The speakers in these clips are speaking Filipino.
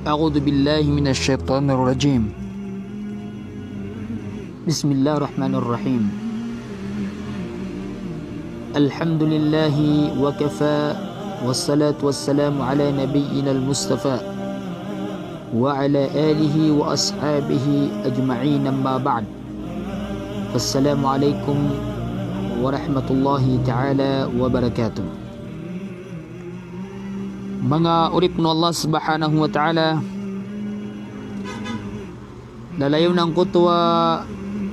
أعوذ بالله من الشيطان الرجيم. بسم الله الرحمن الرحيم. الحمد لله وكفى والصلاة والسلام على نبينا المصطفى وعلى آله وأصحابه أجمعين. أما بعد، السلام عليكم ورحمة الله تعالى وبركاته. Mga urip no Allah subhanahu wa ta'ala, lalayaw ng kutwa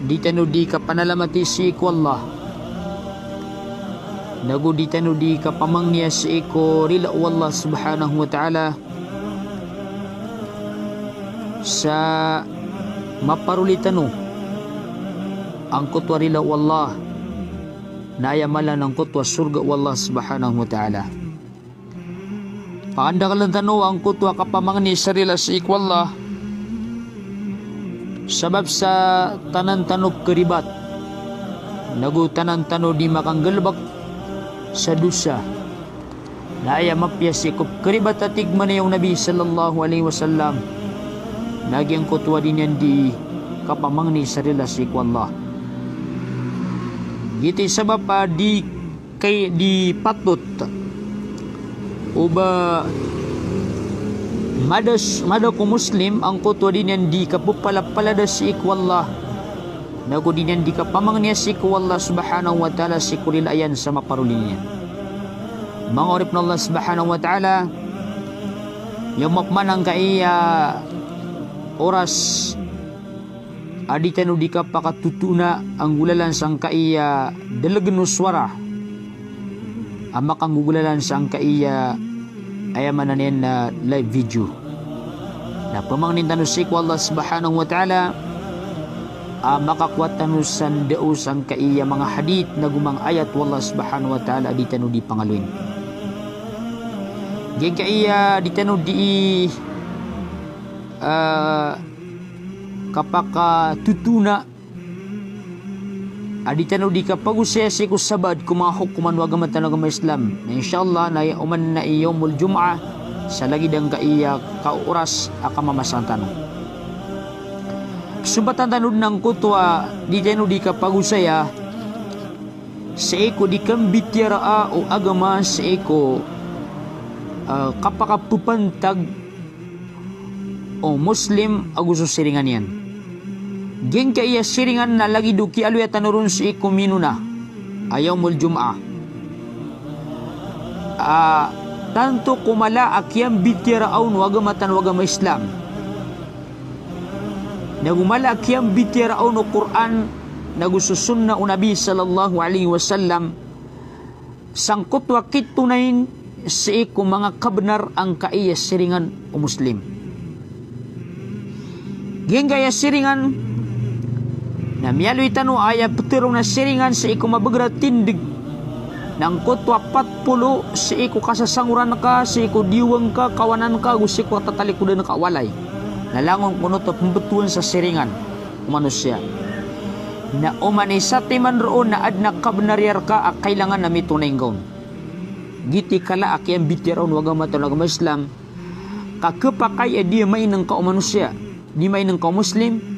di tanudi ka panalamati si iku Allah, nagu di tanudi ka pamangniya si iku rila Allah subhanahu wa ta'ala sa maparulitano ang kutwa rila Allah na ayamala ng kutwa surga Allah subhanahu wa ta'ala. Paanda ka lang tano ang kutwa kapamangni sarila si ikwallah sabab sa tanan tanop keribat nagu tanan tano di makanggalbak sa dusa na aya mapya si keribat atigman na yung Nabi sallallahu alaihi wasallam naging kutwa din yan di kapamangni sarila si ikwallah. Giti sabab di kay di patut uba mada ko muslim ang kutwa din yan di kapupalapalada si ikwallah nago din yan di kapamangniya si ikwallah subhanahu wa ta'ala si kurilayan sa maparulin niya. Mga urip na Allah subhanahu wa ta'ala, yung mapman ang kaiya oras aditan di kapakatutuna ang gulalan sang kaiya dalagan uswara ang makangugulalan sang kaiya ayaman na na live video na pamangnin tanus si Allah subhanahu wa ta'ala makakwat tanus san deus ang kaiya mga hadith na gumang ayat wallah subhanahu wa ta'ala di tanu di pangaluin gen kaiya di tanu di kapaka tutuna aditano di kapagusya si kusabad kumahok kuman wagaman tanong Islam na inshallah na uman na iyomul jum'ah sa lagi dang kaiya kauras akamamasan tanong subatan tanod ng kutwa ditano di kapagusya sa eko di kambitira o agama sa eko kapakapupantag o muslim aguso siringan yan gen kaya siringan na lagi duki aluya tanurun si ikumino na ayaw mul jum'ah tanto kumala akyam bitiraun wagamatan wagama Islam nagumala akyam bitiraun o Quran nagususunna o Nabi sallallahu alaihi wasallam sangkot wakit tunayin si iku mga kabnar ang kaiya siringan o muslim gen kaya siringan na miyaloy tano aya petirong na siringan sa iku mabagrat tindig ng kutwa 40 sa iku kasasanguran ka sa iku diwang ka kawanan ka gusto ko tatalikudan ka walay nalangon kuno to pembetuan sa siringan manusia na umanisa timan roon na adna kabnaryar ka kailangan na mitunay gaon giti kala akyang bitiron wagamato nagama Islam kakapakay di may nang ka manusia di may nang ka muslim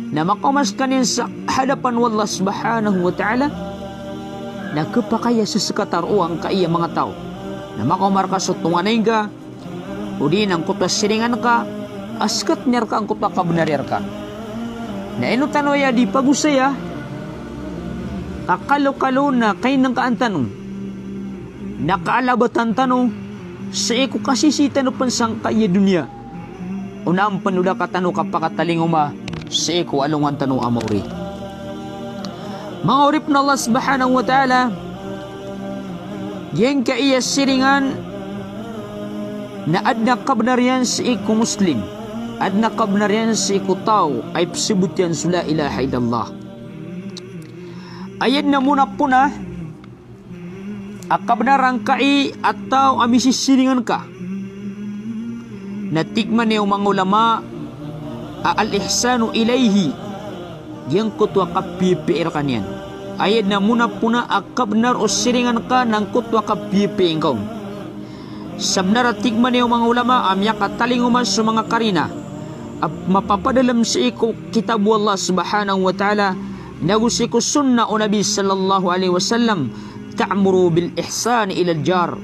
na makamas kanin sa hadapan wallah subhanahu wa ta'ala na kapakaya sa sekataruang kaiya mga tao na makamar ka sa tunganay ka o di ng kutwa siringan ka askat niyar ka ang kutwa kabnaryar ka na inutanoya di pagusaya kakalo-kalo na kayo ng kaantanong nakaalabatan tanong sa iku kasisita no pansang kaya dunia unang panula katano kapakataling sa iku alungan tanong amori. Mga urip na Allah subhanahu wa ta'ala yan kaiya siringan na adna kabnaryan sa iku muslim adna kabnaryan sa iku tao ay pasibutyan sula ilaha illallah ayad na muna puna akabnarang kai atau amisisiringan ka natikman niyo mga ulama al-ihsanu ilayhi yang kutwa kapipiir kanyan ayad na muna puna akabnar o siringan ka ng kutwa kapipiir ka Sabnara tigman niyo mga ulama amya katalinguman sa mga karina mapapadalam sa iko kitabu Allah subhanahu wa ta'ala nagusiku sunnah o Nabi sallallahu alaihi wasallam ta'muru bil ihsan ila jar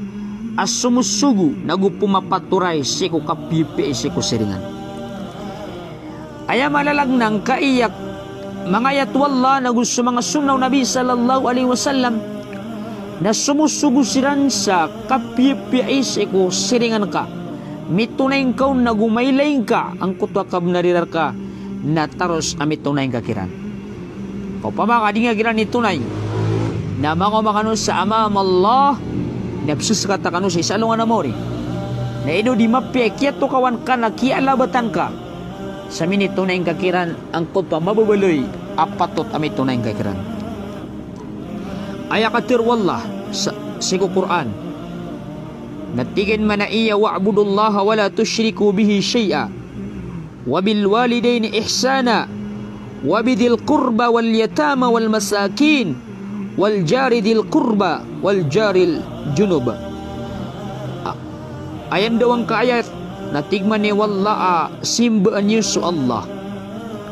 as sumusugu nagupumapaturay sa iko kapipi sa iko siringan aya malalag nang kaiyak mga yatwalla nagusto mga sunnah o Nabi sallallahu alaihi wasallam na sumusugo siran sa kapipi sa iko siringan ka mitunayin ka na gumaylayin ka ang kutwa kabnarirar ka na taros amitunayin ka kiran kau pa ba kadinga kiran itunay na mga makano sa amam Allah napsus kata kanu sa isalungan na mori na ino di mapya kiyato kawan ka na kialabatan ka sa minitunayin ka kiran ang kutwa mababaloy apatot amitunayin ka kiran ayakatir wallah sa siku Quran natigin man na iya wa'budullaha wala tushriku bihi syai'a wa bil walidaini ihsana wa bidil qurba wal yatama wal masakin wal jari dil qurba wal jaril junub ayan dawang kaayat natigman ni walla simbaan niyo su Allah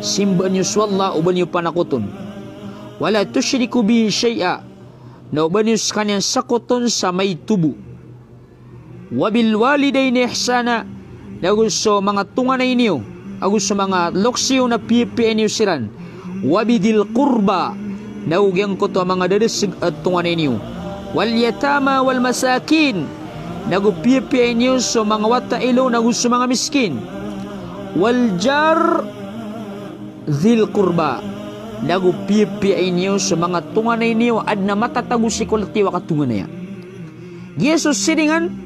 simbaan niyo su Allah uban niyo panakutun wala tushriku bihi syai'a na uban niyo kanyang sakuton sa may tubo wabil walidaini ihsana nagusto mga tunganay niyo agusto mga loksiyo na pipiin niyo siran wabidil qurba naugyang ko to mga dadasig at tunganay niyo wal yatama wal masakin nagupipiin niyo so mga watailo nagusto mga miskin wal jar dhil qurba nagupipiin niyo so mga tunganay niyo ad na matatagusi ko latiwa katunganaya Jesus siringan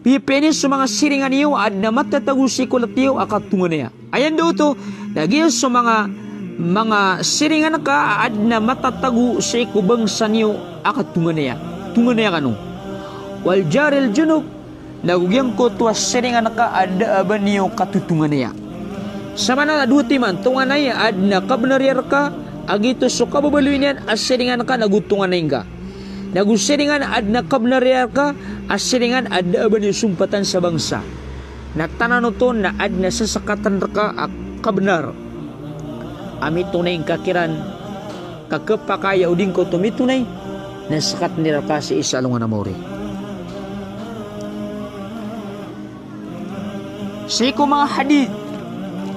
pipinis sa mga siringan niyo at na matatagusi ko latiyo akatungan niya. Ayan daw to, nagiyos sa mga siringan ka at na matatagu sa ikubang sa niyo akatungan niya. Tungan niya kanong. Wal jaril junub, nagugyang ko tuwa siringan ka at daaban niyo katutungan niya. Sa mana duti man, tungan niya at na kabnaryar ka, agito so kababaluin yan, as siringan ka, nagutungan niya ka. Nagusiringan ad nakabnariya ka asiringan ad aban yung sumpatan sa bangsa na tananuton na ad nasasakatan ka at kabnar amit tunay kakiran kakapakaya uding ko tumitunay nasakat nila ka si isa alungan amore siku mga hadith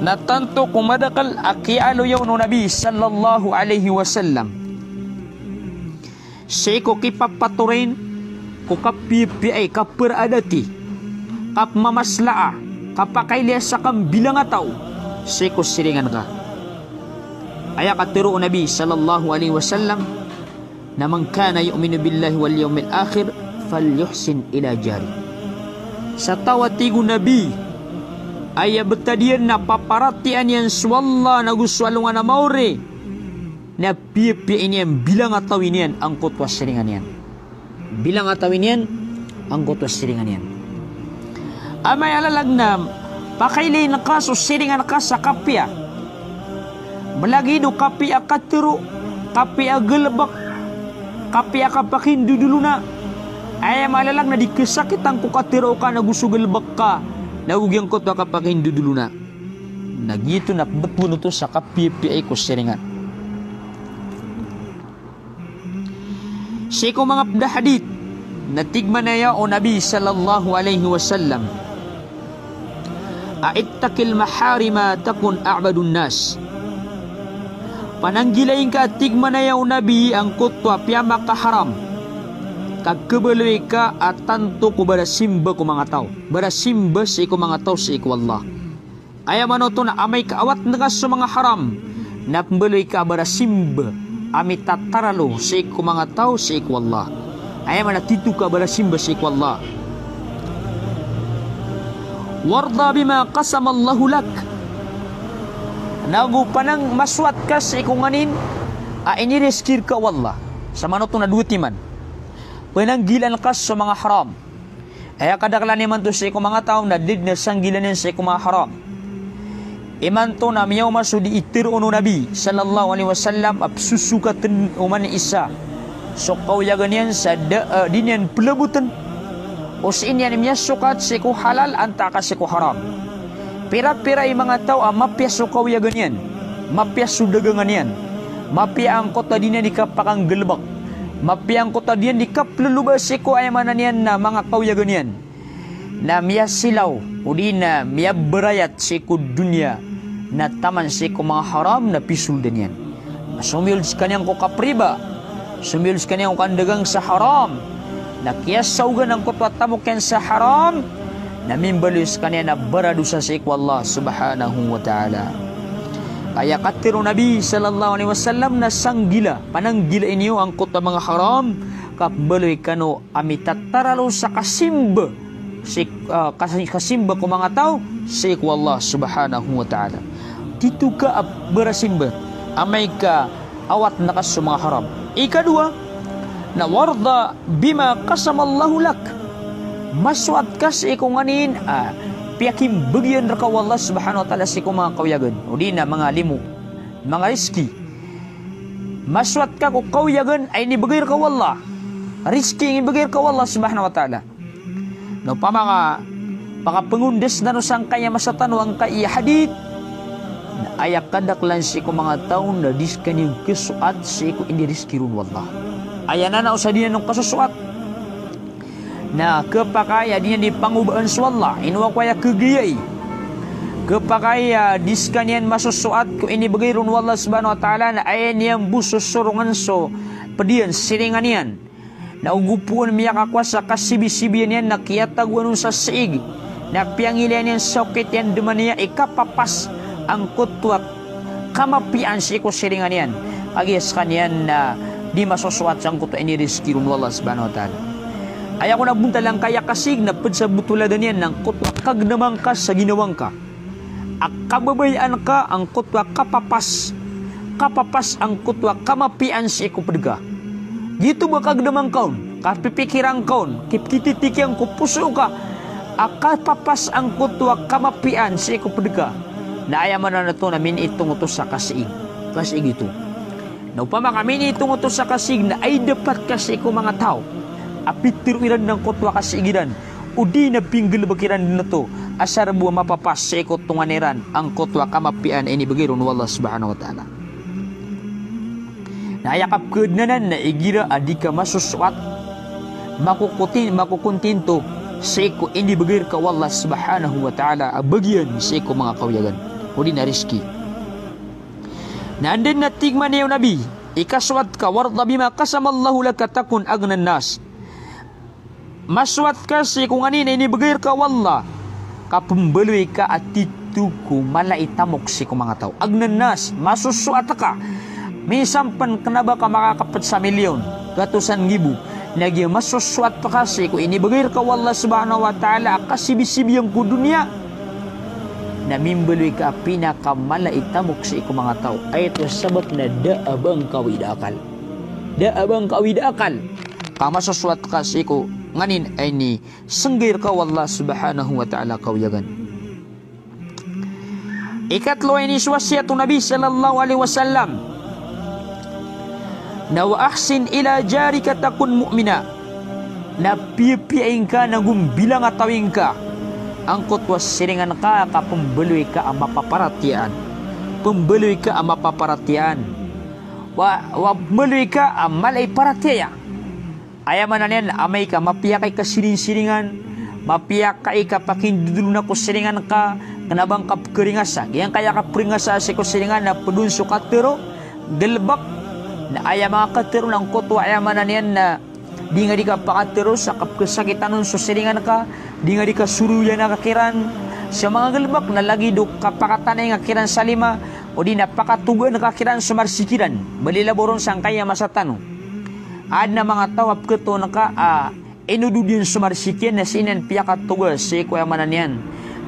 na tanto kumadakal akialo yaw no Nabi sallallahu alaihi wasallam Seko kipapaturin ko kapipi ay kaperadati kap mamaslaa kapakailya sa kang bilang ataw seko siringan ka aya katiro Nabi sallallahu alaihi wasallam na man kana yu'minu billahi wal yawmil akhir falyuhsin ila jari sa tawatigo Nabi ay betadian na paparatian yan swalla na guswalungan na maure na pipiin yan bilang atawin yan ang kutwas siringan yan bilang atawin yan ang kutwas siringan yan amay alalag na pakailay na kaso siringan ka sa kapya malagi do kapya katiro kapya gelebak kapya kapakindu dulu na ay malalag na dikesakit ang kukatiro ka na gusto gelebak ka nagugyang kutwa kapakindu dulu na nagito na bepuno to sa kapya ko siringan Siko mga hadith na tigman na ya o Nabi sallallahu alaihi wasallam aittakil maharima takun a'badun nas pananggilayin ka tigman na ya o Nabi ang kutwa piyama ka haram kagkabaloy ka at tanto ko barasimba ko mga tao barasimba sa iko mga tao sa iko Allah ay manoto na amay kaawat na ka sa mga haram na pambaloy ka barasimba amit tataralo sa iku mga tao sa iku Allah ay manatitu ka balasimba sa iku Allah warda bima qasama Allahu lak nagu panang maswat ka sa iku nganin inireskir ka wallah sa manoto na duti man pananggilan ka sa mga haram ay kadaklan naman to sa iku mga tao na did na sanggilanin sa iku mga haram imanto na miyaw masudi itiru no Nabi sallallahu alaihi wasallam absusukatan uman isa so kau ya ganyan sa dinian pelabutan O sinyan miya sukat siku halal anta ka siku haram. Pira-pira yung mga tao mapyaso kaw ya ganyan. Mapyaso dagangan yan. Mapiyang kota din yan ikapakang gelbak. Mapiyang kota din yan ikaplulubas siku ayamanan yan na mga kaw ya ganyan. Na miya silaw o di na miya berayat siku dunia na taman siku mga haram na pisul din yan. Sumils kanyang ko kapriba. Sumils kanyang ko kandagang sa haram. Nakiyasaw ng kutwa tamok yan sa haram. Namimbalis kanya na baradusa sa iku Allah subhanahu wa ta'ala. Kaya katiro Nabi sallallahu alaihi wasallam na sanggila. Pananggila inyo ang kutwa mga haram. Kapbaloy kano amitataralo sa kasimba. Kasimba ko mga tao sa iku Allah subhanahu wa ta'ala. Dito ka berasimba. Amay ka awat nakas sa mga haram. Ikadua, na warda bima kasamallahu lak. Maswat ka sa ikong nganin, piyakim bagyan raka Allah subhanahu wa ta'ala sa ikong mga kauyagan. O di na mga limu, mga riski. Maswat ka kung kauyagan ay nibagay raka Allah. Riski ang ibagay raka Allah subhanahu wa ta'ala. No pa mga pengundes na no sang kaya masatan ang kaya hadid. Ayak kadaklan si ko mga taon na diskan yung kisuat si ko hindi riskirun wallah. Ayan na usa din ng kasusuat na kepakaya din di pangubaan sa wallah inuwa ko ya kegiyay kepakaya diskan yan masusuat ko ini bagayron wallah subhanahu wa ta'ala na ayan yang busos surungan so pedian siringan yan na ugupuan miya kakwasa kasibisibian yan na kiyataguan sa siig na piangilian yan sakit yan dumaniya ikapapas ang kutwak kamapian si ko siringan yan agis kanyan na di masusuat sang kutwa ini rizkirun wallah subhanahu wa ta'ala. Ayaw ko nagbunta lang kaya kasig na sa butuladan yan ng kutwa kagnamang ka sa ginawang ka. Kababayaan ka ang kutwa kapapas ang kutwa kamapian si ko pedega. Gitu ba kagnamang kaon, kapipikirang kaon, kipkititikang ko puso ka, akapapas ang kutwa kamapian si ko pedega. Na ayaw man na ito namin itong utos sa kasig ito. Na upama kami itong utos sa kasig na ay dapat kasi ko mga tao apitiruiran ng kutwa kasigiran o di na pinggil bakiran din na to asar buwa mapapas sa ikot tunganiran ang kutwa kamapian ay nibagiron wallah subhanahu wa ta'ala. Nayakap kednanan na igira adika masusuat makukuntinto sa iko inibagir ka wallah subhanahu wa ta'ala bagian sa iko mga kawiyagan o di na riski. Nandun na tigman niyo Nabi ikaswat ka warda bima kasamallahu laka takun agnan nas. Maswat ka si kung anin ay nibagir ka wallah kapumbeloy ka at tituko malaitamok si kung mga tao agnan nas masusuat ka misampan kanaba ka makakapat sa milyon gatusan gibu naging masusuat pa kasi kung inibagir ka wallah subhanahu wa ta'ala kasibisibiyang ko dunia namimbeloy ka pinakamalaitamok si kung mga tao ay ito sabat na daabang kawidakal kamasusuat ka si ko nganin ay ni senggir ka wallah subhanahu wa ta'ala kawiyagan. Ikatlo ay ni wasiatu Nabi sallallahu alaihi wasallam na wa ahsin ila jarika takun mu'mina na pipiain ka na gumbilang atawin ka ang kutwas siringan ka kapumbeloy ka ang mapaparatian wa meloy ka ang malay paratiya. Ayaman na yan, amay ka, mapiyakay ka siring-siringan, mapiyakay ka pakindudul na ko siringan ka, kanabang ka keringasa. Yang kaya ka peringasa si ko siringan na pedunso katero, gelbak, na ayam mga katero ng kutwa, ayaman na yan na di nga di ka pakatero sa kapkasakitan nun so siringan ka, di nga di ka suruyan na kakiran, sa mga gelbak na lagi do kapakatanay nga kiran sa lima, o di napakatugan na kakiran sa marsikiran, balilaboron sang kaya masatano. Ad na mga tawap keto na ka inududin sumarsikin na sinan piyakat tugas si kuya manan yan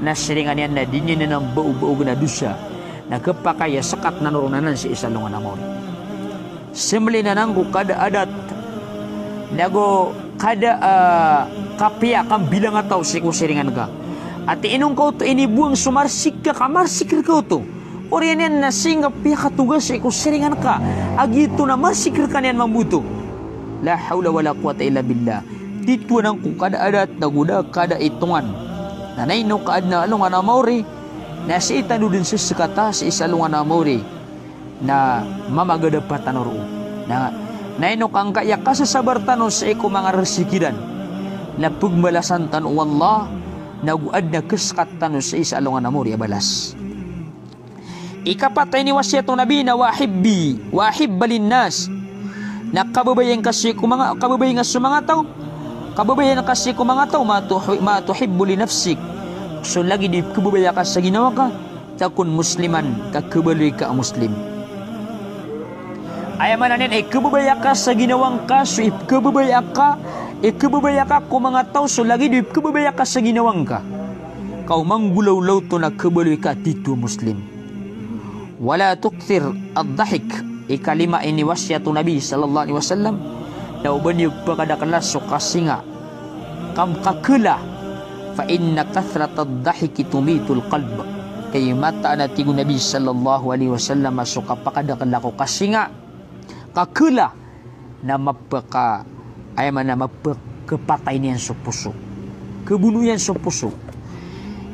na siringan yan na dinyan na ng bau-bau na dusa na kapakaya sakat na nurunanan si isalungan amor. Simli na nang kada adat nago kada kapiya kang bilang ataw si siringan ka at inong kau to inibuang sumarsik ka kamarsikir kau to oriyan yan na singa piyakat tugas si siringan ka agito na marsikir ka niyan mamuto. La hawla wala quwata illa billah. tituan ko kada adat naguda kada itungan. Nanay no kaad na alungan na mauri na si itano din sa sekata si isalungan na mauri na mamagadapatan oro. Na naino kang kaya kasasabartan sa iko mga resikidan na pagmalasan tan Allah naguad na keskat tan sa isalungan na mauri abalas. Ikapatay ni wasyatong nabi na wahibbalin nas na kababayan kasi ko mga kababayan nga sa mga tao kababayan kasi ko mga tao matuhibbu li nafsik so lagi di kababaya ka sa ginawa ka takun musliman kakabali ka muslim ayaman nanin ay kababaya ka sa ginawang ka so kababaya ka ko mga tao so lagi di kababaya ka sa ginawang ka kau manggulaw-law to na kabali ka dito muslim. Wala tukthir ad-dahik ikalima ini wasyatu Nabi sallallahu alaihi wasallam na uban yung pagkadakalas so kasinga kam kakula fa inna kathrat ad-dahiki tumitul qalb kay mata na tigo Nabi sallallahu alaihi wasallam so kapakadakala ko kasinga kakula na mapaka ayaman na mapakapatay niyan sa puso kebunuh yan sa puso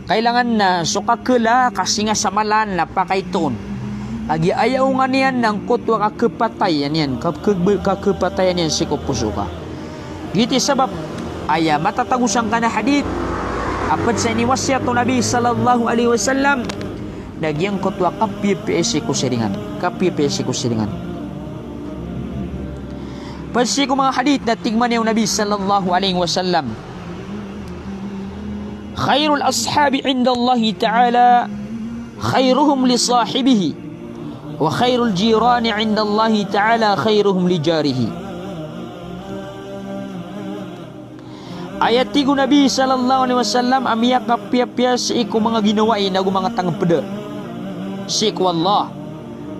kailangan na so kakula kasinga samalan na pakaiton lagi ayaw nga niyan ng kutwa kakapatayan yan kakapatayan yan si kupuso ka giti sabab aya matatagusan ka na hadith apad sa iniwasyat to Nabi sallallahu alaihi wasallam nagyang kutwa kapipisi ko siringan pasi ko mga hadith na tigman yung Nabi sallallahu alaihi wasallam khairul ashabi inda Allah ta'ala khairuhum li sahibihi wa khairul jirani 'inda Allah ta'ala khairuhum li jarihi. Ayat tigo Nabi sallallahu alaihi wasallam amiya kapya-pya si iku mga ginawain nagu mga tangpeda. Si iku Allah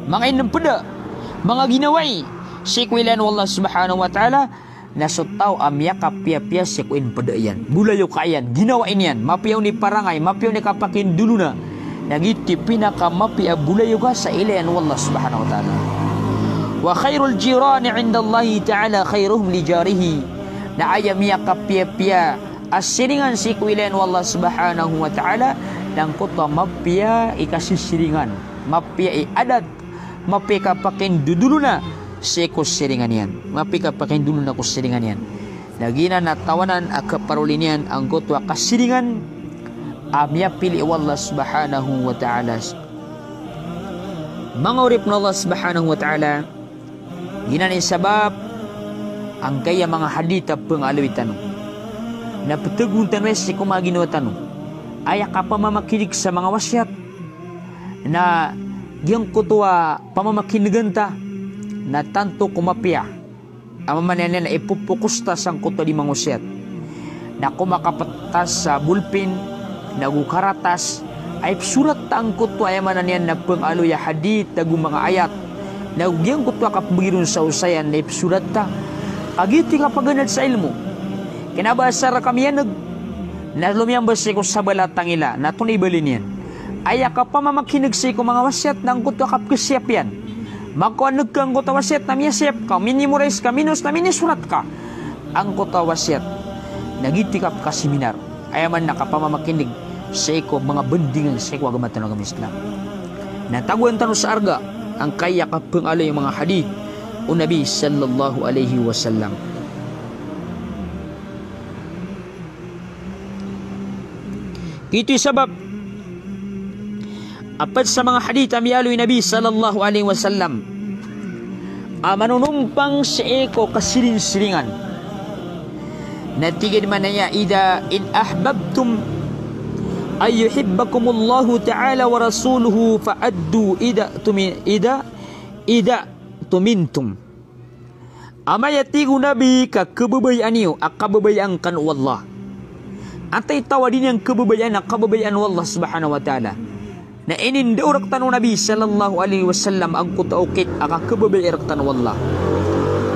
mga inampeda mga ginawai si iku ilan Allah subhanahu wa ta'ala nasutaw amiya kapya-pya si iku inpeda yan. Bulayo kayan ginawain yan mapiyaw ni parangay mapiyaw ni kapakin dulu na nagiti pinakamapi abulayo ka sa ilayan wallah subhanahu wa ta'ala wa khairul jirani 'inda Allah ta'ala khairuhum li jarihi na ayam ya kapya-pya asiringan si kuilayan wallah subhanahu wa ta'ala dan kota mapya ikasisiringan mapya adat mapya kapakin dudulu na si kusiringan yan mapya kapakin dulu na kusiringan yan lagi na natawanan akaparulinian ang kota kasiringan amya pilih Allah subhanahu wa ta'ala mangurip na Allah subhanahu wa ta'ala ginani sabab ang kaya mga hadita pangalawi tanong na patagun tanong si kumaginawa tanong ayak ka pamamakinig sa mga wasyat na giyang kutuwa pamamakinigan na tanto kumapya amaman na ipupukusta sang kutuwa di mga wasyat na kumakapatas sa bulpin nagukaratas ay surat taang kutwa ayaman niyan na pangalo ya hadith tagu mga ayat nagyang kutwa kapagirun sa usayan na surat ta agiti kapaganad sa ilmo kinabasara kami yan na lumiyang basi ko sa balatang ila na tunay balin yan aya ka pa mamakinig ko mga wasyat ng kutwa kapkasyap yan magkuanag kang kutwa wasyat na miyasip ka minimorize ka minus na minisurat ka ang kutwa wasyat nagiti kapkasiminar ayaman nakapamamakinig sa iko mga bendingan sa iko agamatan ng Islam. Nataguan tanong sa arga ang kaya kapangalo yung mga hadith o Nabi sallallahu alaihi wasallam. Ito sabab apat sa mga hadith amiyalo yung Nabi sallallahu alaihi wasallam manunumpang sa iko kasirin-siringan natigid man niya ida in ahbabtum ay yuhibbakumullahu ta'ala wa rasuluhu fa'addu ida tumintum amayatigo Nabi ka kababayan niyo akababayan kan wallah atay tawadin yang kababayan akababayan wallah subhanahu wa ta'ala na inindurak tanu Nabi sallallahu alaihi wasallam ang kutaukit akababayan tan wallah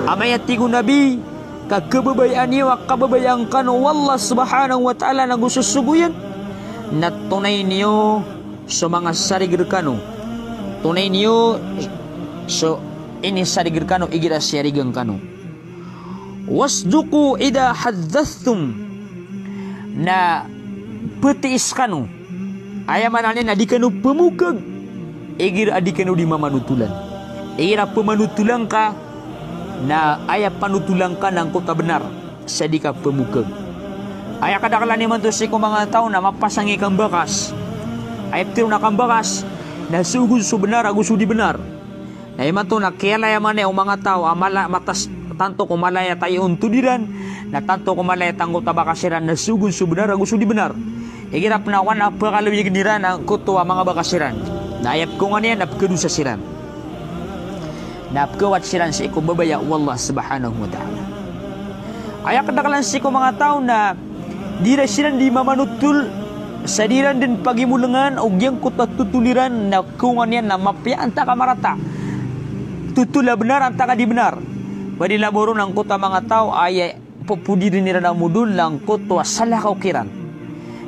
amayatigo Nabi kakababayaan niyo kababayaan kanu wallah subhanahu wa ta'ala nagususuguyan na tunay niyo sa mga sarigir kanu tunay niyo so ini sarigir kanu igira sarigang kanu wasduqu ida haddathtum, na petiis kanu aya manalnya na dikanu pemukag igir adikanu di mamanutulan, ira pemanutulang ka na aya panutulang ka ng kota benar sadika pemukag. Aya kadakalan ni man to si mga tao na mapasangi kang bakas, ay tiro na kang bakas na sugod su benar agusto di benar, na iman to na kaya man o mga tao amala matas tanto kumalaya tayo untudiran na tanto kumalaya tanggo tabakasiran na sugod su benar agusto di benar. Igirap na wan apa kalau yigniran ang kuto mga bakasiran na ayap ko nga niyan napkedu sa siran, napkewat siran si iku babaya wallah subhanahu wa ta'ala. Aya kadakalan si ko mga tao na dira siran di mamanutul sadiran din pagimulengan og yang kuta tutuliran na kungan yan na mapya anta ka marata tutula benar anta ka di benar badi laboro ng kuta mga tao ay popudirin nila na mudul lang kuto salah kaukiran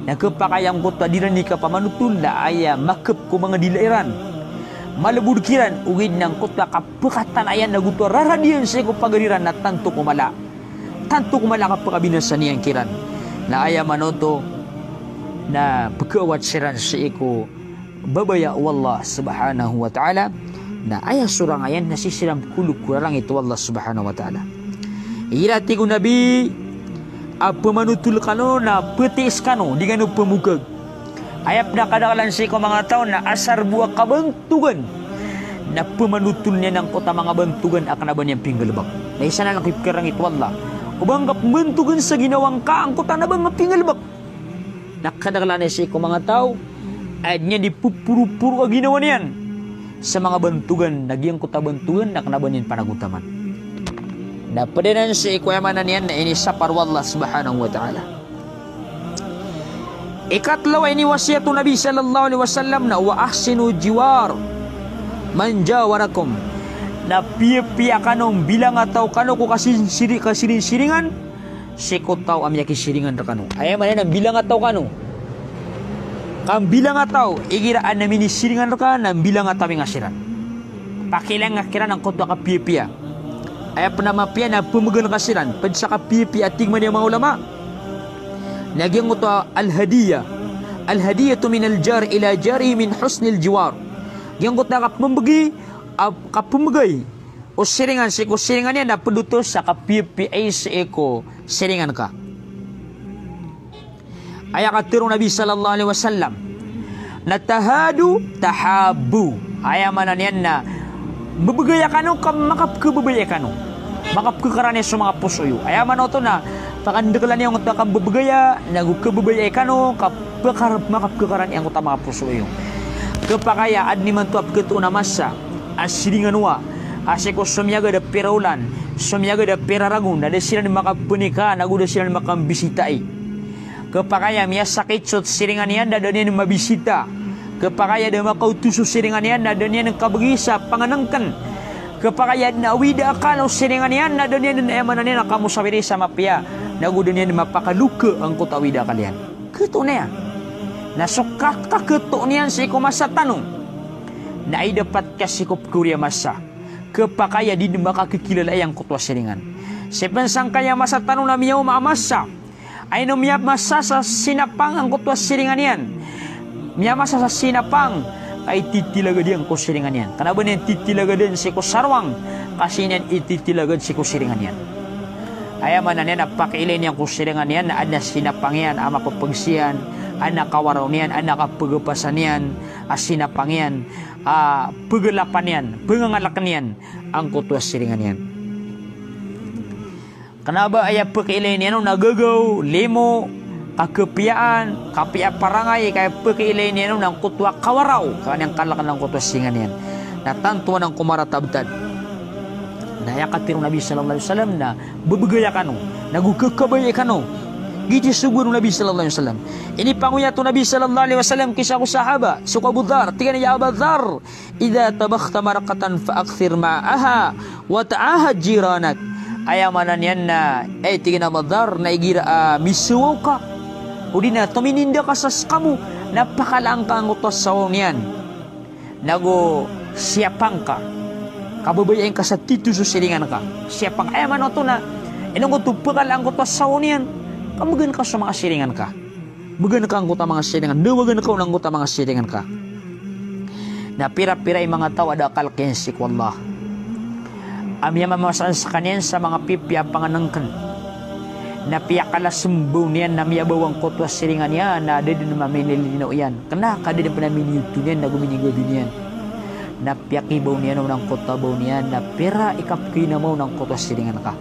na kepakayang kuta diran di ka pamanutul na ay makep ko mga dilairan malebud kiran ugid ng kuta kapekatan ayan na guto raradian sa ko pagariran na tanto kumala kapakabinasan niyang kiran na aya manoto na pagkawat siran sa iku babaya wallah subhanahu wa ta'ala na aya surang ayan nasisiram kuluk kurang itu Allah subhanahu wa ta'ala. Irati ko nabi pemanutul kano na petis kano di gano pemukag ayap na kadakalan sa iku mga tao na asar buah kabantugan na pemanutul niya ng kota mga bantugan akan aban niyang pinggalbak na isa na nakipkarang itu Allah ubang kapantugan sa ginawang kaang kota na bang mapingalbak nakadakalan na siya ko mga tao ay niya di pupuru-puru ang ginawa niyan sa mga bantugan nagyang kota bantugan na kanaban niyan panagutaman na padanan siya ko yamanan niyan na inisapar wallah subhanahu wa ta'ala. Ikatlaw ay ni wasiyatu Nabi sallallahu alaihi wasallam na wa ahsinu jiwar man jawarakum na piya-piya kanong bilang atau kano ko kasirin-siringan si ko tao amya kisiringan ra kano ay man ang bilang atau kano kang bilang atau igiraan na minisiringan ra ka ng bilang atau ngasiran pakilang ngakiran ang kotwa ka piya-piya ay panamapiya na pumugal kasiran padsa ka piya-piya tingman yung mga ulama nagyang ito al-hadiyatu min al-jar ila jari min husnil jiwar yung kotwa ka pambagi kapumagay o siringan si ko siringan niya na pelutos sa kapipi ay si eko siringan ka aya katirong Nabi sallallahu alaihi wasallam na tahadu tahabu aya manan yan na babagaya kano makapkababaya kano makapkakarani sa mga pusoyo aya manoto na pakandagalan yung takang babagaya nagukababaya kano makapkakarani ang kuta mga pusoyo kapakaya adni man tuap ketu na masa asiringan wa asiko sumyaga da peraulan sumyaga da peraragun da sila ni makapunika naguda sila ni makambisitai kapakaya miya sakit sot siringan yan da niya ni mabisita kapakaya da makautuso siringan yan da niya ng kabagisa panganangkan kapakaya na awida akalaw siringan yan da niya ng emanan niya nakamusawiri sa mapya naguda niya ni mapakaluka ang kutawida kalian keto na yan nasukak ka keto niyan si kumasa tanong na ay dapat kasikop kurya masa kepakaya di makakikilala yang kutwa siringan sepensang kaya masa tanong na miyaw maamasa ay no miyap masa sa sinapang ang kutwa siringan yan miyap masa sa sinapang ay titilaga di ang kusiringan yan kanaba niyan titilaga din si kusarwang kasi niyan ititilaga si kusiringan yan ay man na niyan napakiilin yung kusiringan yan na ada sinapang yan ama papagsiyan anak kawaraw niyan anak kapagapasan yan asinapang yan pagalapan yan, pangangalakan yan ang kutwas siringan yan. Kenapa ayah pakilain yan nagagaw, limo, kakepiyaan, kapia parangay, kaya pakilain yan ng kutwa kawaraw, kanyang kalakan ng kutwas siringan yan. Natantuan ng kumaratabtad. Nayakatirong Nabi sallallahu alaihi wasallam na babagaya kano, nagukakabaya kano, giti sugur Nabi sallallahu alaihi wasallam. Ini panguya tu Nabi sallallahu alaihi wasallam kisah sahaba suka Abu Dzar tinggal ya Abu Dzar idza tabakhta marqatan fa akthir ma'aha wa ta'ahad jiranak ayamanan yan na tinggal Abu Dzar na igira misuwaw ka udina tumininda ka sa kamu napakalang ka ang utos sawong yan nago siapang ka kababayain ka sa titu susilingan ka siapang ayaman to na Inong ko tupakal ang kutwa saunian. Kamugan ka sa mga siringan ka. Bagan ka ang kuta mga siringan. Dawagan ka ang kuta mga siringan ka. Na pira-pira yung mga tao ada akal kensik wallah. Amya mamasan sa kanyan sa mga pipya panganangkan. Na piyakala sembuh niyan na miyabawang kutwa siringan niya na ada din maminilinaw yan. Kena kada din panaminiyuto niyan na guminigabi niyan. Na piyakibaw niyan ng kutwa baw niyan na pira ikapkina mo ng kutwa siringan ka.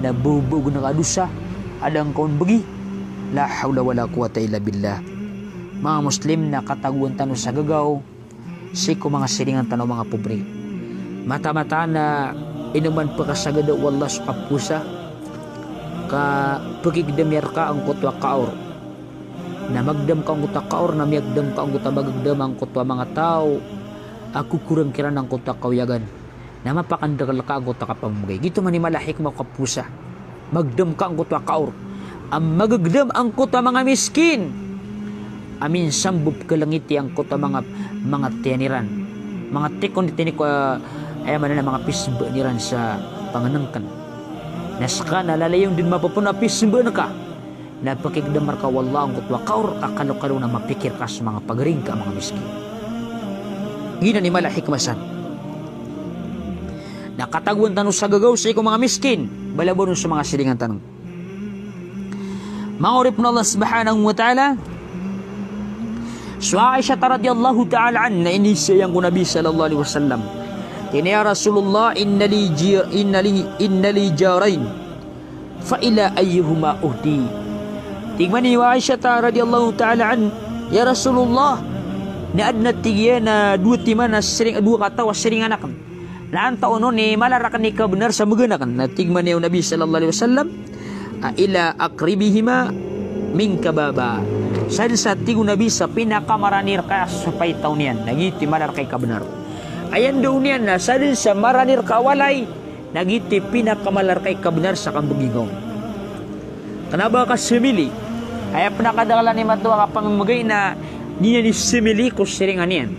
Na bubog na kadusa adang kaun bagi la hawla wala quwata illa billah. Mga Muslim na kataguan tano sa gagaw siko mga siringan tano mga pobre mata-mata na inuman pagkasagada wallah sa kapusa ka pagigdamyar ka ang kutwa kaor na magdam ka ang kutwa kaor na miyagdam ka ang kutwa magagdam ang kutwa mga tao ako kurang kira ng kutwa kauyagan na mapakandakal ka ang kutwa kapamugay gito manimalahik mo kapusa magdam ka ang kutwa kaor ang magagdam ang kutwa mga miskin amin sambub kalangiti ang kutwa mga tiyaniran mga tikon dito ko ay man na mga pisba niran sa panganangkan naska nalayong din mapapuna pisba na ka na pakigdamar ka wallah ang kutwa kaor kakalo-kalo na mapikir ka sa mga pagaring ka mga miskin gina ni mala hikmasan nakataguan tanong sa gagaw sa ikaw mga miskin balabon sa mga silingan tanong maurip na Allah subhanahu wa ta'ala. So Aisha radhiyallahu ta'ala anha inisayang ko Nabi sallallahu alaihi wasallam. Kini ya Rasulullah inna li jarain fa ila ayyuhuma uhdi. Tingmani wa Aisha radhiyallahu ta'ala an ya Rasulullah ni adna tigya na dua timana sering dua kata was sering anak. Na antaon ni malarakan ni ka benar sa maganakan. Na tingmani wa Nabi sallallahu alaihi wasallam ila akribihima min kababa. Sa tigo Nabi sa pinakamaranir ka sa paitaw niyan nagiti malar kay kabenar ayan daw niyan na sa maranir ka walay nagiti pinakamalar kay kabenar sa kambugigaw kanaba ka simili ay pinakadala ni matuwa ka pangmagay na niya ni simili ko siringan yan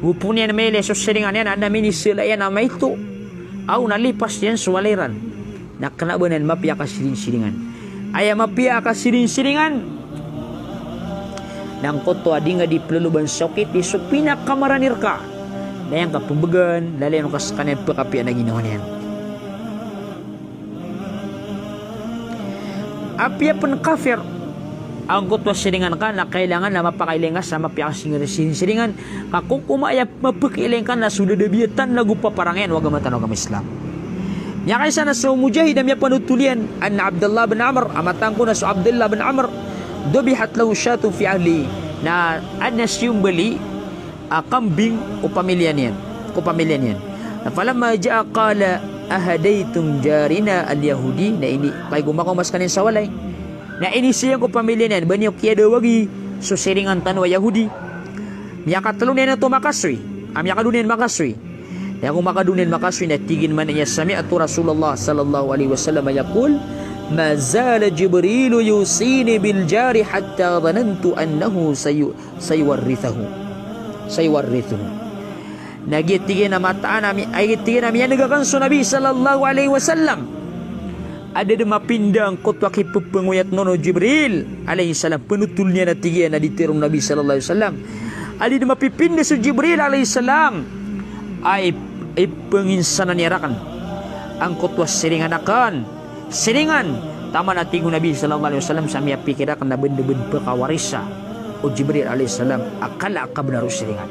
upo niya na may leso siringan yan na minisila yan na may ito aw nalipas yan sa waliran na kanaba na mapia ka siring-siringan ay mapia ka siring-siringan nang kutwa di nga di peluluban sakit di so pinakamaranir ka dayang kapumbagan lalayan ka sa kanan pagkapian na ginawa niyan apya pun kafir ang kutwa siringan ka na kailangan na mapakailingan sa mapiyakasiringan kakukumaya mapakailingan na sudah debiatan lagu paparangan wag matanaw kami Islam niya kaysa na sa mujahid na panutulian an Abdullah bin Amr amatang ko na sa Abdullah bin Amr dobihat lahu syatu fi ahli na adna siyong bali kambing o pamilya niyan na falamma jaa qala ahadaytum jarina al-yahudi na ini kay gumakamas kanin sa walay na ini siyang ko pamilya niyan banyo kiya dawagi so siringan tanwa Yahudi miya katulong niya na to makasoy amya kadunin makasoy na kung makadunin makasoy na tigin man niya sami'atu Rasulullah sallallahu alaihi wasallam yaqul ما زال جبريل يوصيني بالجار حتى ظننت أنه سيورثه nagitigan na mataan namin ay gitigan namin yan nagakanso Nabi sallallahu alaihi wasallam ada de mapinda ang kutwa kipupanguyat nono Jibril alaihi salam penutul niya na tigian na ditirong Nabi sallallahu alaihi wasallam ada de mapipinda sa Jibril alaihi salam ay penginsanan niya rakan ang kutwa siringan tama na tingong Nabi sallallahu alaihi wasallam sa miya pikirakan na benda-benda pekawarisa o Jibril alaihi salam akala ka benar siringan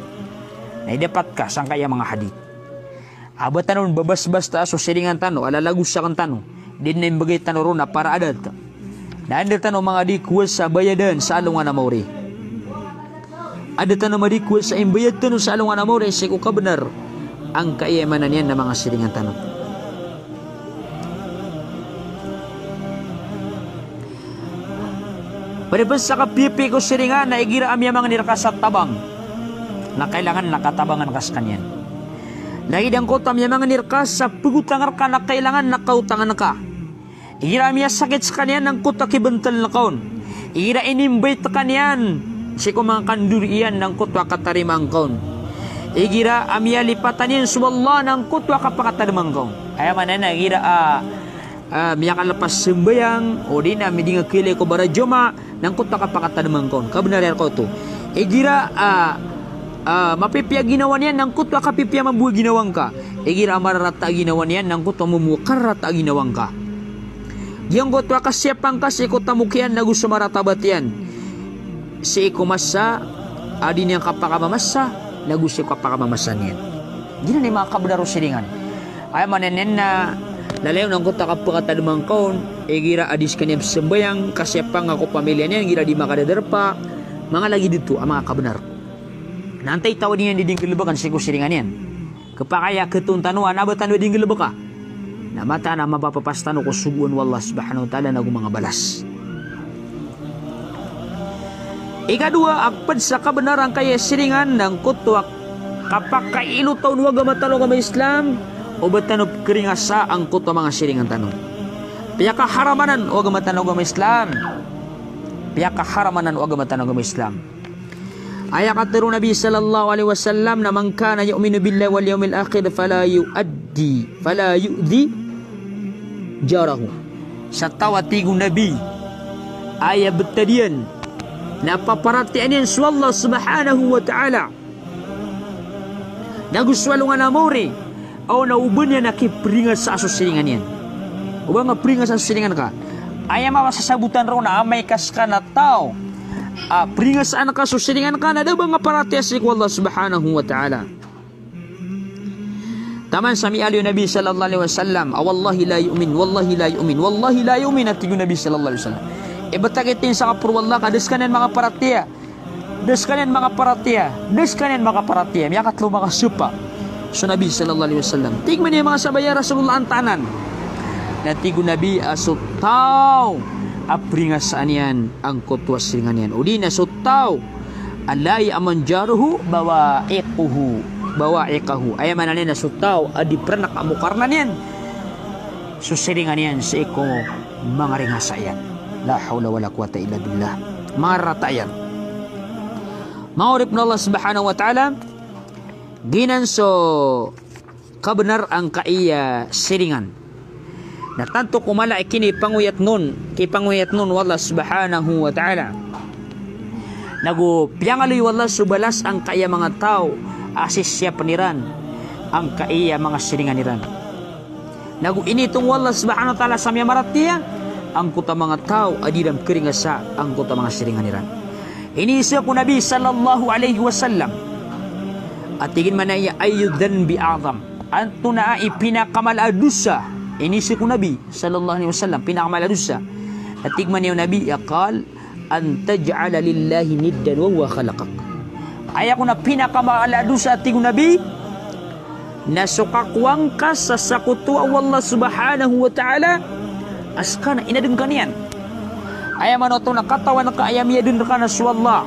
na dapat ka sang kaya mga hadith abatan nun babas-bas ta so siringan tano alalagus sa kan tano din na imbagay tano ron na para adat na andal tano mga di kuwas sa bayadan sa alungan na mauri ada tano mga di kuwas sa imbayad tano sa alungan na mauri siko ka benar ang kaiyamanan yan na mga siringan tano Paripas sa kapipi ko siringan na igira amya mga nirkasat tabang na kailangan nakatabangan kas kanyan. Lagi dang ko tamya mga nirkas sa pugutangar ka na kailangan nakautangan ka. Igira amya sakit sa kanyan ng kutaki bental na kaon. Igira inimbay ta kanyan si ko mga kandurian ng kutwa katarimang kaon. Igira amya lipatan yan suwallah ng kutwa kapakatarimang kaon. Kaya man na igira miyakan lepas sembayang o di na midinga kile ko bara joma nang kut nakapakatanaman kon kabenaran ko to gira mapipya ginawa niyan nang kut kapipya mabuhi ginawang ka gira mararata ginawa niyan nang kut mamukarata ginawang ka giyang got kasiapang ka si ko tamukian nagu sumaratabat yan si ko masa adi niyang kapakamamasa lagu si kapakamamasan yan gina ni mga kabudaro silingan ay manenen na lalayo nang kota kapakatadumang kaon gira adis kanyang sembayang kasiapang ako pamilya niyan gira di makadadarpa mga lagi dito ang mga kabenar nantay tawa niyan di dingkilibakan si kusilingan yan kapakaya ketuntanuan abatan di dingkilibaka na mata na mapapapastano ko subuan wallah subhanahu wa ta'ala nagu mga balas ikadua agpad sa kabenaran kaya siringan ng kutwak kapak kailo taon waga matalo kami Islam o batanop keringasa ang kutwa mga siringan tanong piyaka haramanan waga matalo kami Islam piyaka haramanan waga matalo kami Islam ayat katiru Nabi sallallahu alaihi wasallam na man kana yu'minu billahi wal yawmil akhir fala yu'di jarahu sa tawatigung Nabi ayat betadian napaparatian yan sa Allah subhanahu wa ta'ala naguswalungan na mori o nauban yan nakipringat sa asusiringan yan uba nga pringat sa asusiringan ka ay masasabutan raw na amay kas ka na tao pringat sa anak asusiringan ka na daw ba nga paratian sa Allah subhanahu wa ta'ala taman sami aliyo Nabi sallallahu alaihi wasallam wallahi la yu'min wallahi la yu'min wallahi la yu'min at tigo Nabi sallallahu alaihi wasallam ibatagitin sa kapurwallah ka deskanen mga paratia deskanen mga paratia deskanen mga paratia miyakat lo mga supa so Nabi sallallahu alaihi wasallam tigman niya mga sabaya Rasulullah antanan na tigo Nabi asutaw apringas saan yan ang kutwas ringan yan udi na sutaw alay amanjaruhu bawa ikahu ay mananin na sutaw adi pranak amukarnan yan susiringan yan sa iko mga ringasa yan la hawla wala quwata illa billah maratayan maurip na Allah subhanahu wa ta'ala ginan so kabenar ang kaiya siringan na tanto kumala ikini panguyat nun wallah subhanahu wa ta'ala nagu piyangali wallah subalas ang kaiya mga tao asis siya paniran ang kaiya mga siringan niran nagu initong wallah subhanahu wa ta'ala samya maratiya ang kuta mga tao adidam keringasa ang kuta mga siringan niran inisya ko Nabi sallallahu alaihi wasallam at tigin man ay ayudan bi azam anto na ipinakamaladusa inisya ko Nabi sallallahu alaihi wasallam pinakamaladusa at tigman niyo Nabi yaqal an taj'ala lillahi niddan wa huwa khalaqak ay ako na pinakamaladusa at tigo Nabi nasukakwang ka sa sakutu Allah subhanahu wa ta'ala askana inadun kanian ayam manoto na katawan ka ayam yadun ka na suwallah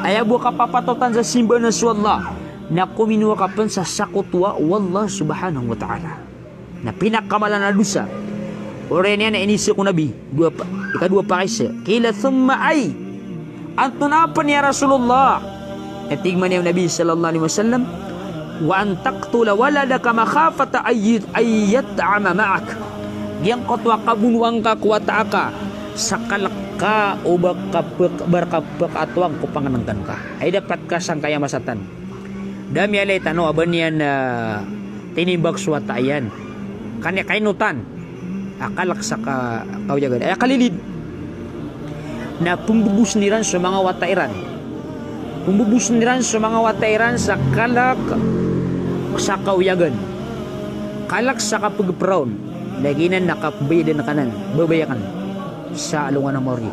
ayam buka papatotan sa simba na suwallah na kuminua ka pan sa sakutwa wallah subhanahu wa ta'ala na pinakamalan na dusa ore niya na inisip ko Nabi ikadua pa kaisa kila thumma ay antunapan niya Rasulullah natigman niya Nabi sallallahu alaihi wasallam wa an taqtula waladaka makhafata ayyat'ama ma'ak yang kotwa kabunuang ka kuwata ka sakalak ka o barkapek atwang kupanganangkan ka ay dapat ka sang kaya masatan dami alay tano aban yan tinimbag suwata yan kanya kainutan akalak sa kawyagad ay kalilid na pumbubus niran sa mga watairan sa kalak sa kawyagad kalak sa kapagpraon laginan nakabayad na kanan babayakan sa alungan ng mori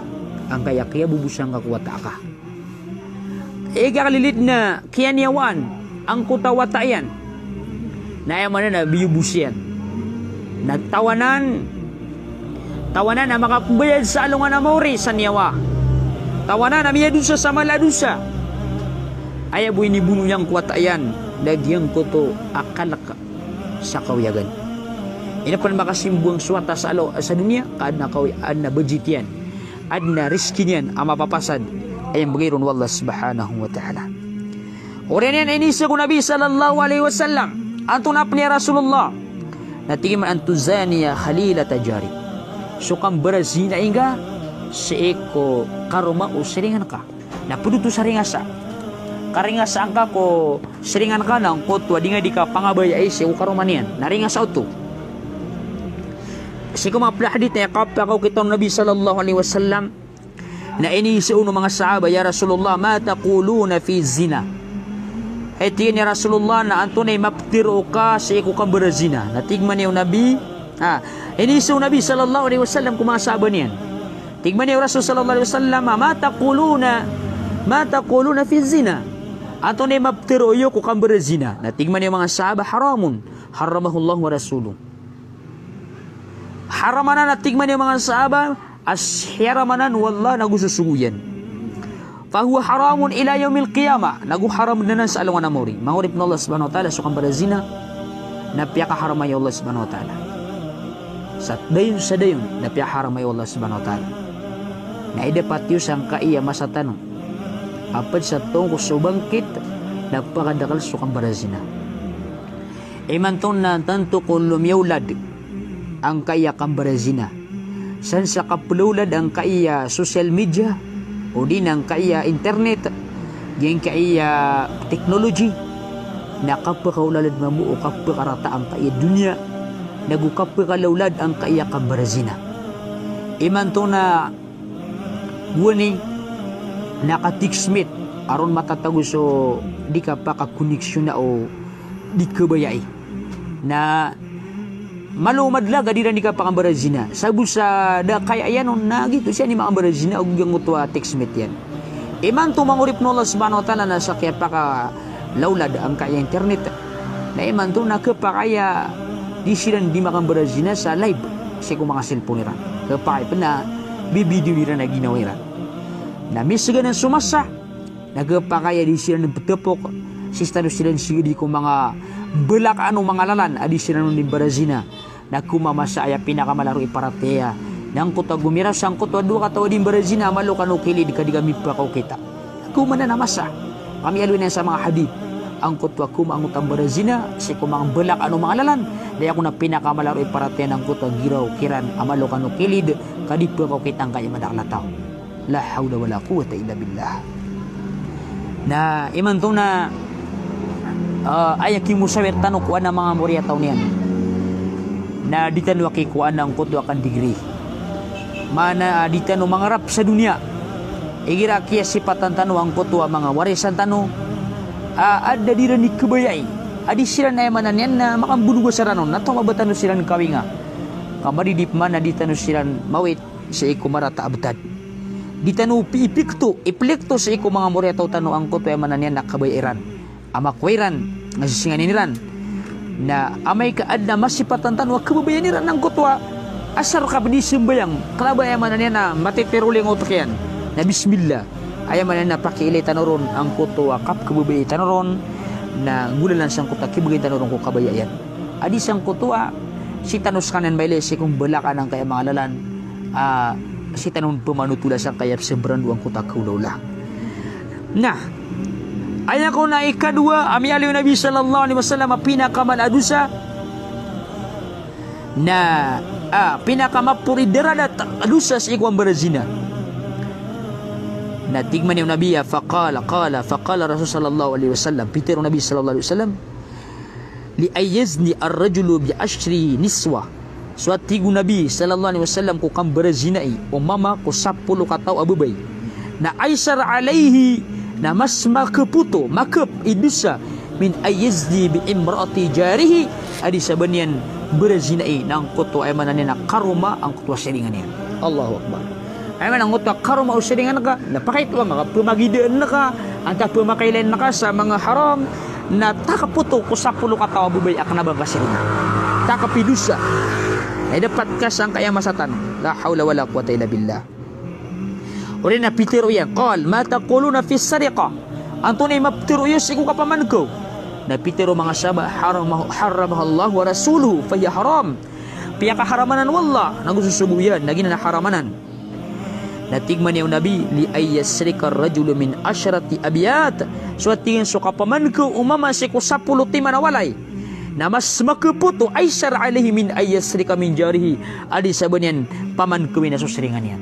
ang kaya bubusang kakuwata ka kalilit na kiyaniyawan ang kutawata yan na yaman na biyubusyan nagtawanan na makabayad sa alungan ng mori sa niyawa tawanan na miyadusa sa maladusa ay abuy ni buno niyang kuwata yan nagyang kuto akalak sa kawiyagan ina pan makasimbuang suwata sa dunia kad na kaw ad na budget yan ad na riski niyan ang mapapasad ay ang bagayron wallah subhanahu wa ta'ala oren yan inisa ko Nabi sallallahu alaihi wasallam anto na niya Rasulullah natingin man anto zaniya khalila tajari sukang berazina inga si iko karuma o seringan ka. Na puduto sa ringasa. Karingasa angka ko seringan ka nang kotwa di nga di ka pangabaya si iko karumanian. Naringasa uto. Si kumapla hadith na yakapta ko kitang Nabi sallallahu alaihi wasallam na ini sa uno mga sahaba, ya Rasulullah, ma taquluna fi zina. Eti ni Rasulullah na antunay maptiro ka sa iko kang berazina. Natigman niyo Nabi, ini sa Nabi sallallahu alaihi wasallam kung mga sahaba niyan. Tigman niyo Rasul sallallahu alaihi wasallam, ma taquluna fi zina. Antunay maptiro yo ko kang berazina. Natigman niyo mga sahaba, haramun, haramahullah wa rasuluh. Haramanan at tigman niyo mga sahaba, ashyaramanan wallah nagususuguyan. Fahuwa haramun ila yaumil qiyamah. Naguharam na sa alungan amori. Mangurip na Allah subhanahu wa ta'ala sukang barazina na piyakaharamay Allah subhanahu wa ta'ala. Sa dayon na piyakaharamay Allah subhanahu wa ta'ala. Na idapat yu sang kaiya masatano. Apad sa tong kusubangkit na pakadakal sukang barazina. Imantong na tanto kung lumiyawlad ang kaiya kang barazina. San sa kapululad ang kaiya social media o din ang kaiya internet yung kaiya technology na kapakaulad mamu o kapakarata ang kaiya dunya nagukapakaulad ang kaiya kang barazina. Imanto na guwani nakatiksmit aron matatagos o di ka pa kakoneksyon na o di kabayay na malumad laga di ka pa kambarazina. Sabu sa da kaya yan na gitu siya ni mga kambarazina o yung utwa teksmet yan. Iman tumangurip no Allah subhanahu wa ta'ala na sa kaya pa ka laulad ang kaya internet. Na iman to na kaya di sila di makambarazina sa live kasi kung mga cellphone nila. Kapakaya pa na bibidyo nila na ginawiran. Na misa ganang sumasa nagkapakaya di sila nagpatapok sistano sila di ko mga belak ano mga lalan adi sila nun di barazina na kumamasa ay pinakamalaro iparateya nang kuta gumira sang kuta dua katawa di barazina malo kanu kilid kadigami pa kau kita kumana namasa kami alwin sa mga hadith ang kutwa kuma ang utang barazina si kumang belak ano mga lalan daya ko na pinakamalaro iparateya ng kuta giraw kiran amalo kanu kilid kadipa kau kita ang kaya madaklataw la hawla wala quwata illa billah. Na iman to na ayaki musawir tanong kuan ng mga moriya taon niyan na ditanong kuan ng kutwa kan degree mana ditanong mangarap sa dunia igira kiya sipatan tanong ang kutwa mga warisan tanong ada dira ni kebayay adi sila na yamanan yan na makambunugo sa ranon nato mabatan sila ng kawinga kamari di mana ditanong sila mawit sa ikumarata abtad ditanong iplikto sa iku mga moriya taon tanong ang kutwa yamanan yan na kabayiran amakwiran nga sisinganiran na amay kaad na masipatan tanwa kababayan niran ng kutwa asar ka di sembayang kalaba ayaman niya na matitiruling utok yan na bismillah ayaman na pakiilay tanoron ang kutwa kap kababayan tanoron na gulalan sang kutwa kibagay tanoron ko kabayan adi sang kutwa si tanus kanan baile si kung balakan ang kaya mga lalan si tanon pumanutula sang kaya sebrandu ang kutwa kaulawla nah ayah ko na ikadua ami aliw Nabi sallallahu alaihi wasallam pinakamaladusa na pinakamapuri deradat adusa sa ikwang barazina na tigman yung Nabi faqala Rasul sallallahu alaihi wasallam pitero Nabi sallallahu alaihi wasallam li ayazni ar-rajulu bi ashri niswa suatigu Nabi sallallahu alaihi wasallam ko kam barazinai umama ko 10 kataw abubay na aisar alaihi na mas makaputo makap idusa min ayazni bi imraati jarihi adi sabanian berazinai nang kutwa ay manan na karuma ang kutwa seringan niya Allahu akbar ay man ang kutwa karuma o seringan ka napakit wa maka pumagidaan na ka anta pumakailan na ka sa mga haram na takaputo ko 10 katawa bubay akna ba seringan takapidusa ay dapat ka sang kaya masatan la haula wala quwata illa billah. Uli na pitiro yan qal ma taquluna fi sariqa antunay maptiro yun siku kapaman ko na pitiro mga saba haramaha Allah wa rasuluhu faya haram piya kaharamanan wallah nagususubuyan naging na haramanan natigman yung Nabi li ayyasrika ar-rajulu min asyrati abiyat so tingin so kapaman ko umama siku 10 timan awalay na mas makaputo aisar alaihi min ayyasrika min jarihi adi sabanian paman kawin na susringan yan.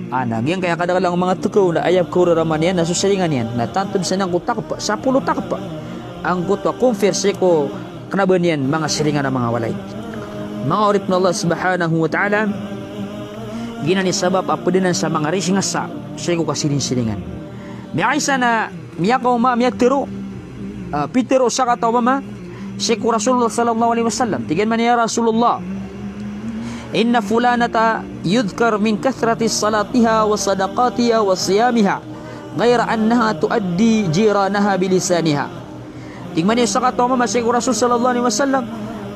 Anag yan kaya kadang-kadang mga tukaw na ayab ko raman yan na susringan yan na tantod sa nang kutakpa sa pulo takpa ang kutwa kumfirse ko kanaban yan mga siringan na mga walay. Mga orip na Allah subhanahu wa ta'ala ginani sabab apadinan sa mga risingasa sa ko kasirin-siringan. May aysa na miyakaw ma miyatiro pitero sa kataw mama si ko Rasulullah sallallahu alaihi wasallam tigan man ya Rasulullah inna fulanata yudhkar min kathrati salatiha wa sadaqatiha wa siyamiha ghayra annaha tuaddi jiranaha bilisaniha. Tingman niya sa kataw mama si ko Rasul sallallahu alaihi wasallam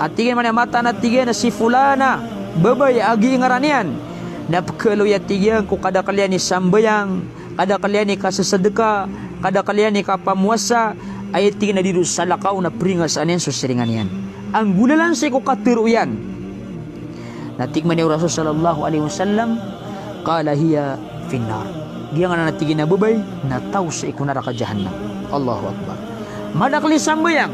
at tingin man mata na tingin na si fulana babay agi ngaranian napakalo ya tingin ko kada kalian ni sambayang kada kalian ni kasasadeka kada kalian ni kapamuasa ay tingin na dito sa lakaw na pringas anin susiringan yan. Ang gunalan sa ko katiru yan. Natikman niya Rasul sallallahu alaihi wasallam qala hiya finnar. Diya nga na natigin na babay na tao sa ikunara ka jahannam. Allahu Akbar. Madakali sambayang,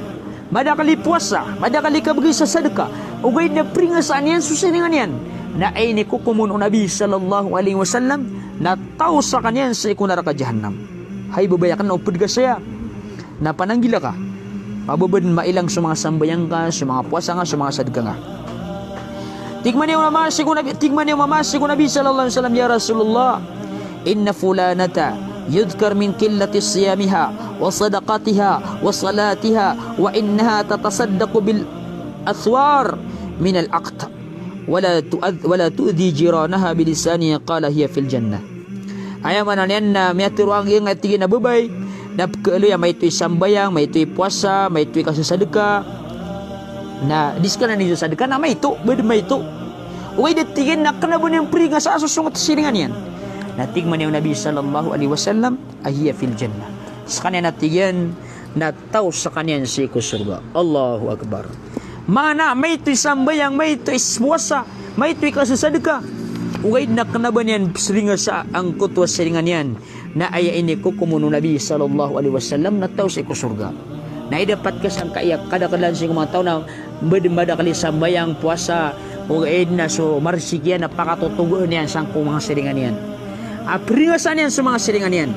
madakali puasa, madakali kabagi sa sadaka, ugay na pringas anin susiringan yan. Na ay ni kukumun o Nabi sallallahu alaihi wasallam na tao sa kanyan sa ikunara ka jahannam. Hay babayakan na upad ka saya na pananggila ka pababad mailang sa mga sambayang ka sa mga puasa nga sa mga sadaka nga. Tigman niyo mamasi ko Nabi sallallahu alaihi wasallam ya Rasulullah inna fulanata yudhkar min qillati siyamiha wa sadaqatiha wa salatiha wa innaha tatasaddaqu bil athwar min al aqt wala tu'dhi jiranaha bilisaniha qala hiya fil jannah. Ayaman yan na miyatiro ang iyong atigin na babay na pagkaalo yan may ito'y sambayang, may ito'y puasa, may ito'y kasasadaka na diska na niyo sadaka na may ito, bada may ito uway datigin na kanabon yung pri nga sa asusong at siringan yan natigman yung Nabi sallallahu alaihi wasallam ahiya fil jannah sa kanya natigyan na tao sa kanya si kusurga. Allahu Akbar. Mana may ito'y sambayang, may ito'y puasa, may ito'y kasasadaka uway na kanaban yan siringan sa ang kutwa siringan yan na ay ini ko kumuno Nabi sallallahu alaihi wasallam na tao sa kusurga. Na dapat ka sang kaya kadakalan sing mga tao na bada kali sambayang puasa o na so marsikyan na pakatutugoan yan sang kung mga siringan yan. Apringasan yan sa mga siringan yan.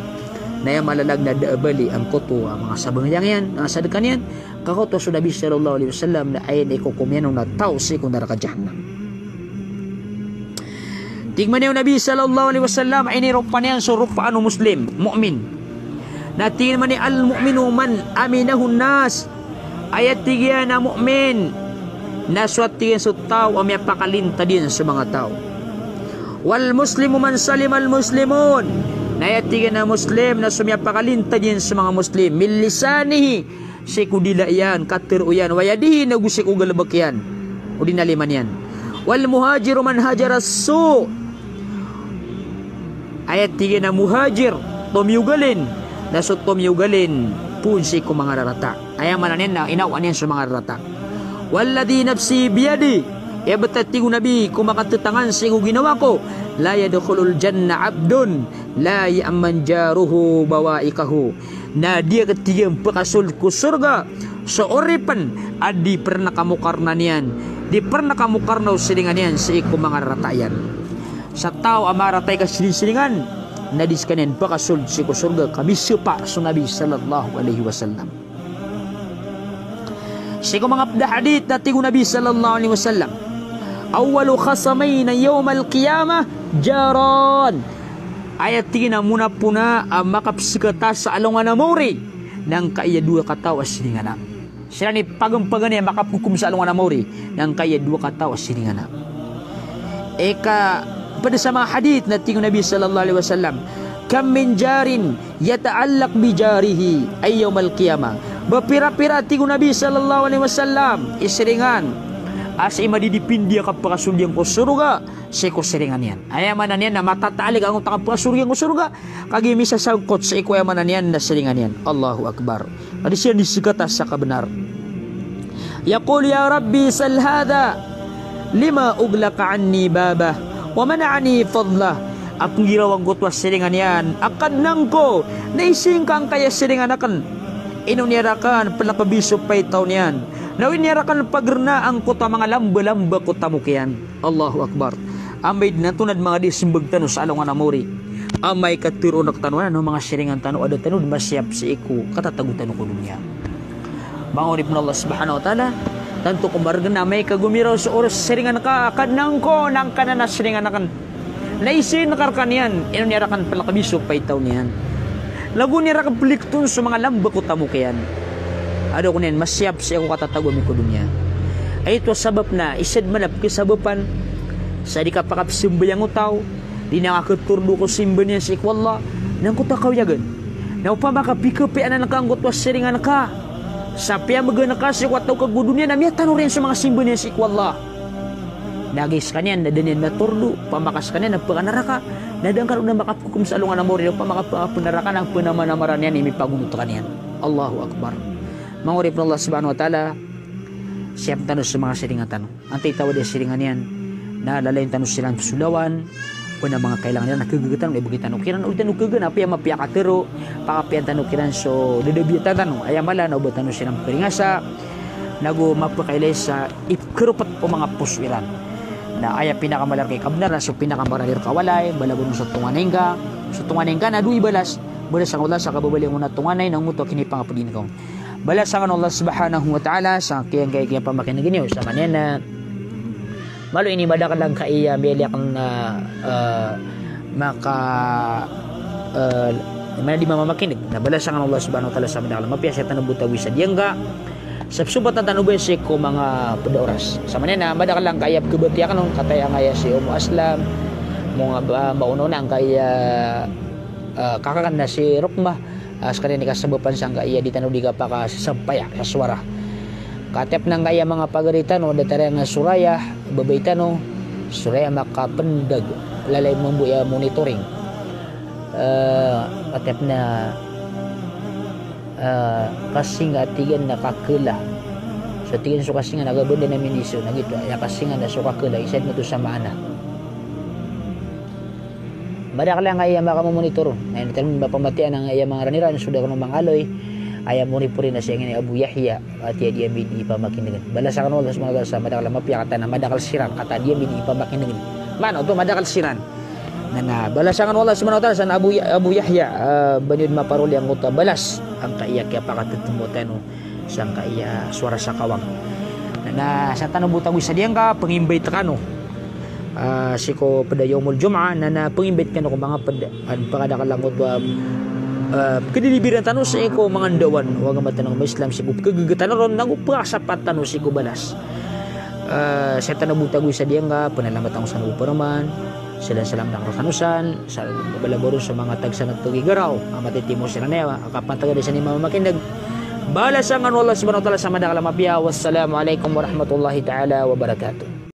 Na yung malalag na daabali ang kuto ang mga sabangyang yan, ang sadakan yan. Kakuto sa Nabi sallallahu alaihi wasallam na ayin ikukumyanong na tao si kung naraka jahannam. Tingman yung Nabi sallallahu alaihi wasallam ay nirupan yan so rupaan o muslim, mu'min. Natingin man ni al-mu'minu man aminahun nas ayat tigyan na mu'min na suat tigyan sa tao ang pakalinta din sa mga tao. Wal muslimu man salim al-muslimun na ayat tigyan na muslim na sumya pakalinta din sa mga muslim min lisanihi si kudila yan katiru yan wayadihi na gusik o galabak yan o dinaliman yan. Wal muhajiru man hajaras su ayat tigyan na muhajir tumiyugalin nasutom yugalin punsi ko mga rarata. Ayaw mananin na inawan yan sa mga rarata. Walladhi nafsi biyadi ibatati ko Nabi kung makatutangan sa ginawa ko la yadkhulul janna abdun la ya'man jaruhu bawaikahu na dia ketigang pakasul ku surga sa oripan adi pernah kamu karna niyan di pernah kamu karna silingan yan sa iku mga raratayan sa tao amaratay ka silingan nadis kanin pakasul si ko surga kami supa sa Nabi sallallahu alaihi wasallam. Si ko mga hadith dati ko Nabi sallallahu alaihi wasallam awalu khasamaina yawmal qiyamah jaran ayat tingin na muna puna makapsikata sa alungan na mori nang kaya dua katawa silingan na sila ni pagampagan niya makapukum sa alungan na mori nang kaya dua katawa silingan na eka pada sama hadith na tingin Nabi sallallahu alaihi wasallam kam min jarin yata'allaq bi jarihi ay yaumal qiyamah bapira-pira tingin Nabi sallallahu alaihi wasallam isiringan as imadidipindi ka pakasulyan ko surga si ko siringan yan ayamanan yan na matatalik ang utang pakasulyan ko surga kagimi sa sangkot sa iko ayamanan yan na siringan yan. Allahu Akbar. Adi siya disigata sa kabenar yaqul ya Rabbi sal hadha lima uglaka anni babah wa mana'ani fadlah akong girawang gutwa siringan yan akad nang ko naising kang kaya siringan akan inunirakan palakabiso pay taon yan Nawin yarakan pagerna ang kota mga lamba-lamba kota mukian. Allahu Akbar. Amay natunad mga disimbag tano sa along anamori. Amay katiro naktanuan no mga siringan tano ada tano masyap si iku katatagutan ko dunya. Bangon ibn Allah subhanahu wa ta'ala tanto kumbarga na may kagumiraw sa oras siringan ka kanang ko nang kanana siringan akan naisin nakarkanian ino niyarakan pala kabiso pa itaw niyan lagu niyarakan peliktun sa mga lamba ko tamukian ado ko niyan masyap si iku katatagumi ko dunya ay ito sabab na isad malap kisabapan sa di ka pakapsimbayang utaw di nakakaturdo ko simba niya si ikwalla nang kutakaw yagan na upang makapikapi anan nakanggot was siringan ka sapya magana ka si kwataw kagudunya na miya tanong rin sa mga simba niya si ikwalla nagis kanyan nadanin maturdo pamakas kanyan nagpakanaraka nadang karoon na makapukum sa alungan na mori pamakapunaraka ng panamanamaran yan imipagunot kanyan Allahu Akbar mangurip na Allah subhanahu wa ta'ala siyap tanong sa mga siringan tanong antay tawad yung siringan yan naalala yung tanong silang sulawan na mga kailangan nila nakagagatan ay bagi tanong kiran ulit tanong kagan apa yung mapiyakatero pakapiyan tanong kiran so dadabiatan tanong ay mala na ubat tanong silang peringasa nago mapakailay sa ipkerupat po mga puswiran na ay pinakamalar kay kabnar na so pinakamarar kawalay balagon sa tunganengga na duy balas ang Allah sa kababali mo na tunganay nang muto kini pangapudin ko balas ang Allah subhanahu wa ta'ala sa kiyang kaya pamakinagin sa manena malo ini badakan lang kaya meliak na maka mana di mamamakinig na balasan ang Allah subhanahu wa ta'ala sa manakala mapiyasa tanong butawi sa diyangga sa subat na tanong besi ko mga pedoras sa manena badakan lang kaya kebatiakan nung kataya ngaya si Umu Aslam mga mauno na ang kaya kakakan na si Rukmah sekarang ini kasabapan sang kaya di tanong di kapaka sampaya sa suara katep nang kaya mga pagaritan o datara nga suraya babaitan o suraya makapendag lalay membuya monitoring katep na kasing atigan na kakela so tigan so kasing na nagabunda na miniso nagito ya kasing na so kakela isad mo to sa maana badak lang kaya makamomonitor na initan mapamatian ang iya mga raniran sudah kanong mangaloy ayam muni puri na siya ngini Abu Yahya at dia midi pamakindengan balasakan Allah subhanahu wa ta'ala madakal mapiyakatan na madakal siran kata dia midi pamakindengan man to madakal siran na balasakan Allah subhanahu wa ta'ala sa Abu Yahya banyud maparuli ang uta balas ang kaiya kaya pakatutumutan sang kaiya suara sa kawang na sa tanong butang wisa diyan ka pangimbay takano siko pada yaumul jum'ah na pangimbay ka no kung mga pagkadakal lang utwa kedilibiran tanong sa eko mga andawan huwag ang matanong may Islam siya kagagatan ron nang upasapat tanong si ko balas sa tanong butagoy sa diyan nga panalamat ang sanong uparaman sila salam ng rakanusan sa balaboro sa mga tagsa ng tugigaraw ang matitimo sila na kapantagad sa ni mamakindag balas ang Allah subhanahu wa ta'ala sa madakala mabiya wassalamu alaikum warahmatullahi ta'ala wabarakatuh